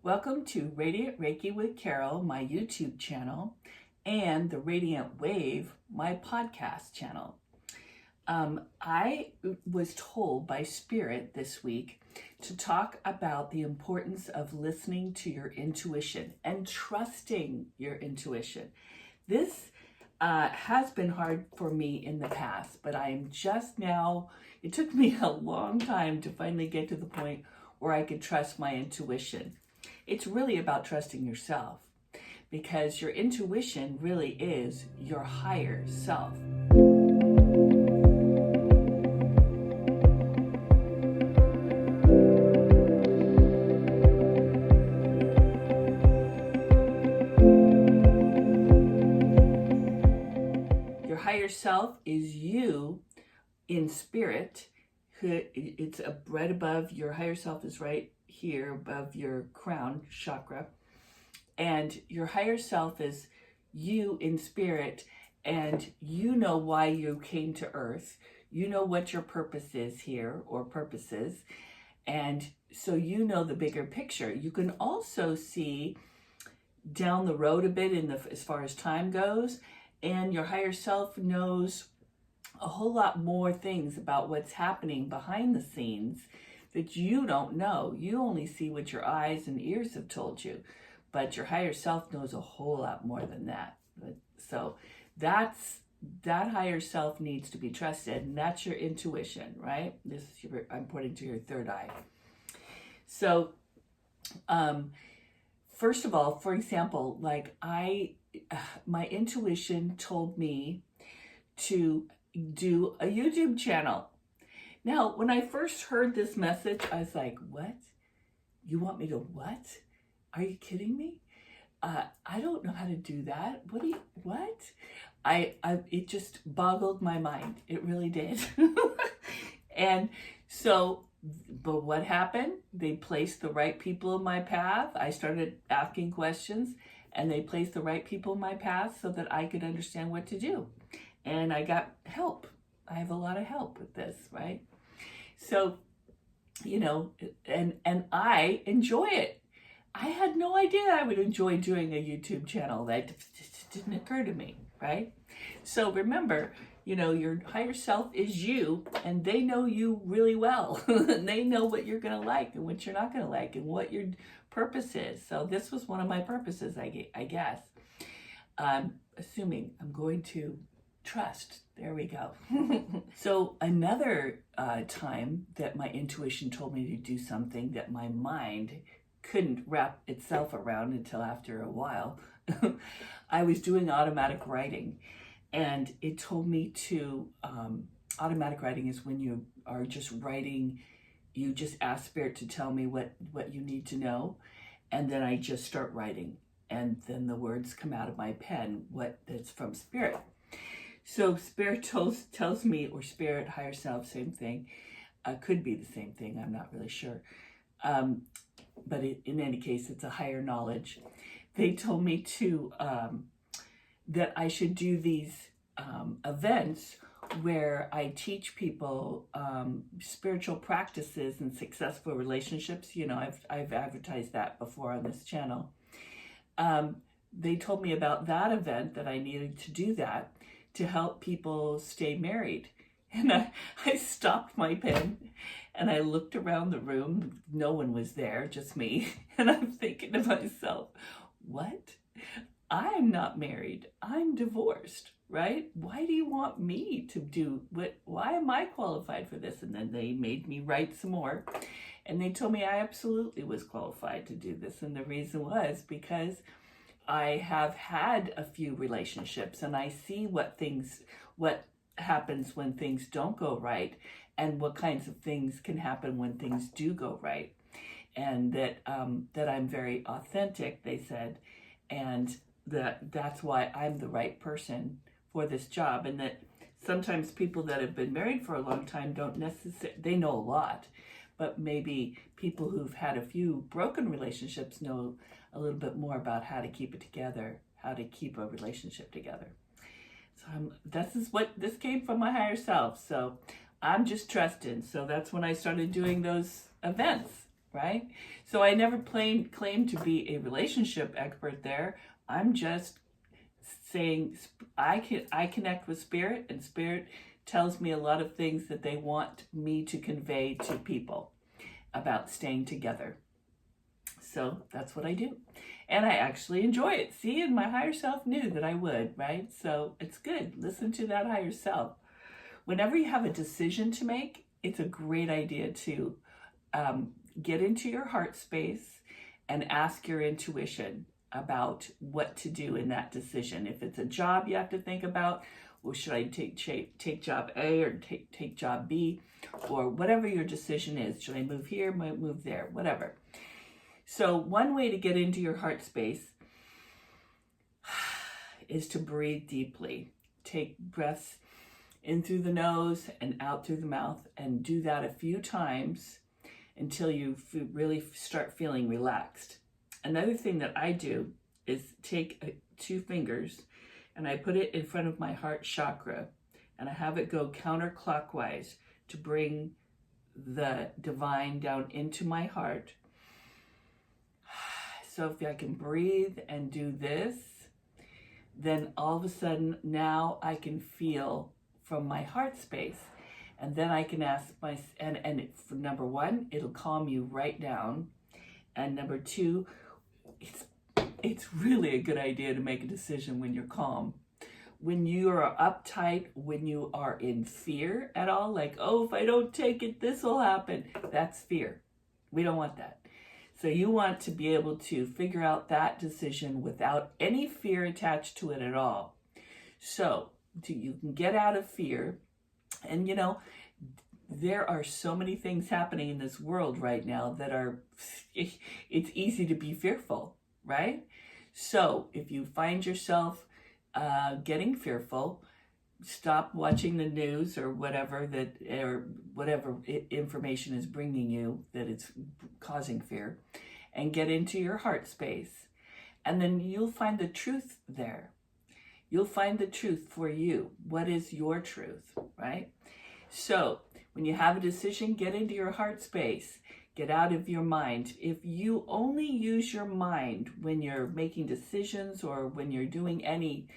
Welcome to Radiant Reiki with Carol, my YouTube channel, and the Radiant Wave, my podcast channel. I was told by Spirit this week to talk about the importance of listening to your intuition and trusting your intuition. This has been hard for me in the past, but I am just now, it took me a long time to finally get to the point where I could trust my intuition. It's really about trusting yourself, because your intuition really is your higher self. Your higher self is you in spirit. It's right above, your higher self is right here above your crown chakra, and your higher self is you in spirit, and you know why you came to earth. You know what your purpose is here, or purposes, and so you know the bigger picture. You can also see down the road a bit as far as time goes, and your higher self knows a whole lot more things about what's happening behind the scenes that you don't know. You only see what your eyes and ears have told you, but your higher self knows a whole lot more than that. So that higher self needs to be trusted, and that's your intuition, right? I'm pointing to your third eye. So, first of all, for example, like my intuition told me to do a YouTube channel. Now, when I first heard this message, I was like, what? You want me to what? Are you kidding me? I don't know how to do that. What? It just boggled my mind. It really did. And so, but what happened? They placed the right people in my path. I started asking questions, and they placed the right people in my path so that I could understand what to do. And I got help. I have a lot of help with this, right? So, and I enjoy it. I had no idea I would enjoy doing a YouTube channel. That just didn't occur to me, right? So remember, your higher self is you, and they know you really well. They know what you're going to like and what you're not going to like, and what your purpose is. So this was one of my purposes, I guess. Assuming I'm going to trust. There we go. So another time that my intuition told me to do something that my mind couldn't wrap itself around until after a while, I was doing automatic writing, and it told me to, automatic writing is when you are just writing, you just ask Spirit to tell me what you need to know, and then I just start writing, and then the words come out of my pen, that's from Spirit. So Spirit tells me, or Spirit, higher self, same thing. Could be the same thing, I'm not really sure. But in any case, it's a higher knowledge. They told me that I should do these events where I teach people spiritual practices and successful relationships. I've advertised that before on this channel. They told me about that event, that I needed to do that to help people stay married. And I stopped my pen and I looked around the room. No one was there, just me. And I'm thinking to myself, what? I'm not married. I'm divorced, right? Why do you want me to do why am I qualified for this? And then they made me write some more. And they told me I absolutely was qualified to do this. And the reason was because I have had a few relationships, and I see what happens when things don't go right, and what kinds of things can happen when things do go right. And that I'm very authentic, they said, and that's why I'm the right person for this job. And that sometimes people that have been married for a long time don't necessarily, they know a lot, but maybe people who've had a few broken relationships know a little bit more about how to keep it together, how to keep a relationship together. So this came from my higher self. So I'm just trusting. So that's when I started doing those events. right? So I never claimed to be a relationship expert there. I'm just saying I connect with spirit, and spirit tells me a lot of things that they want me to convey to people about staying together. So that's what I do. And I actually enjoy it. See, and my higher self knew that I would, right? So it's good. Listen to that higher self. Whenever you have a decision to make, it's a great idea to get into your heart space and ask your intuition about what to do in that decision. If it's a job you have to think about, well, should I take job A or take job B, or whatever your decision is. Should I move here, move there, whatever. So one way to get into your heart space is to breathe deeply. Take breaths in through the nose and out through the mouth, and do that a few times until you really start feeling relaxed. Another thing that I do is take 2 fingers and I put it in front of my heart chakra, and I have it go counterclockwise to bring the divine down into my heart. So if I can breathe and do this, then all of a sudden now I can feel from my heart space. And then I can ask for number 1, it'll calm you right down. And number 2, it's really a good idea to make a decision when you're calm. When you are uptight, when you are in fear at all, like, oh, if I don't take it, this will happen. That's fear. We don't want that. So you want to be able to figure out that decision without any fear attached to it at all. So you can get out of fear. And you know, there are so many things happening in this world right now that it's easy to be fearful, right? So if you find yourself getting fearful, stop watching the news or whatever information is bringing you that it's causing fear, and get into your heart space. And then you'll find the truth there. You'll find the truth for you. What is your truth, right? So when you have a decision, get into your heart space. Get out of your mind. If you only use your mind when you're making decisions or when you're doing anything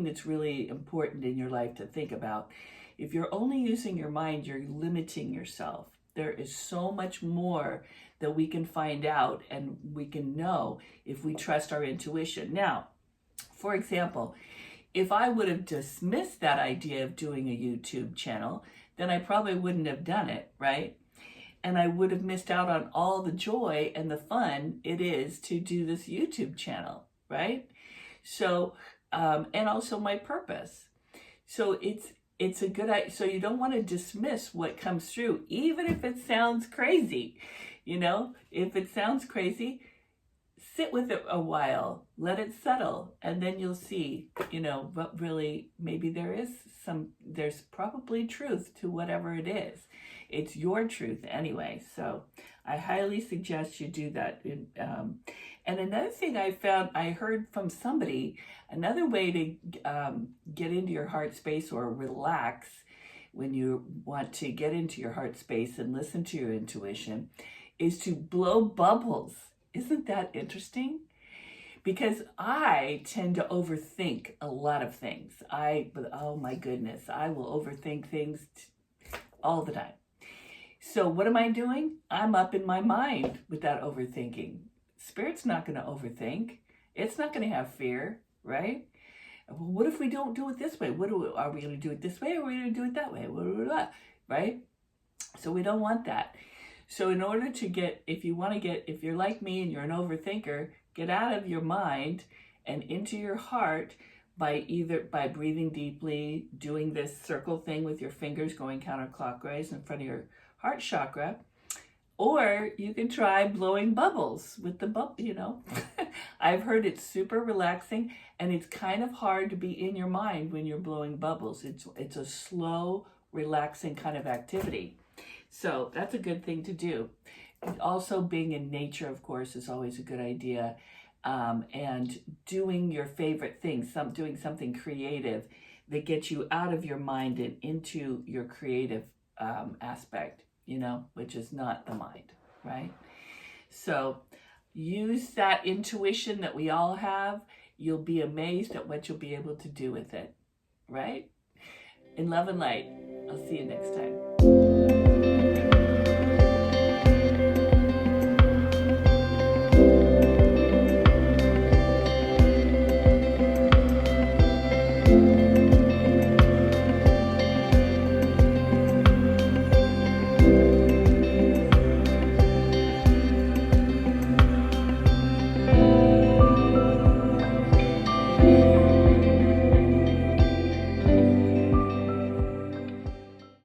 that's really important in your life to think about, if you're only using your mind, you're limiting yourself. There is so much more that we can find out and we can know if we trust our intuition. Now, for example, if I would have dismissed that idea of doing a YouTube channel, then I probably wouldn't have done it, right? And I would have missed out on all the joy and the fun it is to do this YouTube channel, right? So, and also my purpose. So it's a good idea. So you don't want to dismiss what comes through, even if it sounds crazy. If it sounds crazy, sit with it a while, let it settle, and then you'll see, what really, maybe there's probably truth to whatever it is. It's your truth anyway. So I highly suggest you do that. And another thing I heard from somebody, another way to get into your heart space or relax when you want to get into your heart space and listen to your intuition, is to blow bubbles. Isn't that interesting? Because I tend to overthink a lot of things. Oh my goodness, I will overthink things all the time. So what am I doing? I'm up in my mind with that overthinking. Spirit's not going to overthink. It's not going to have fear, right? Well, what if we don't do it this way? Are we going to do it this way or are we going to do it that way? Right? So we don't want that. So in order to if you're like me and you're an overthinker, get out of your mind and into your heart by breathing deeply, doing this circle thing with your fingers going counterclockwise in front of your heart chakra, or you can try blowing bubbles with the bubble, I've heard it's super relaxing, and it's kind of hard to be in your mind when you're blowing bubbles. It's a slow, relaxing kind of activity. So that's a good thing to do. Also, being in nature, of course, is always a good idea. And doing your favorite things, doing something creative that gets you out of your mind and into your creative aspect. which is not the mind, right? So use that intuition that we all have. You'll be amazed at what you'll be able to do with it, right? In love and light. I'll see you next time.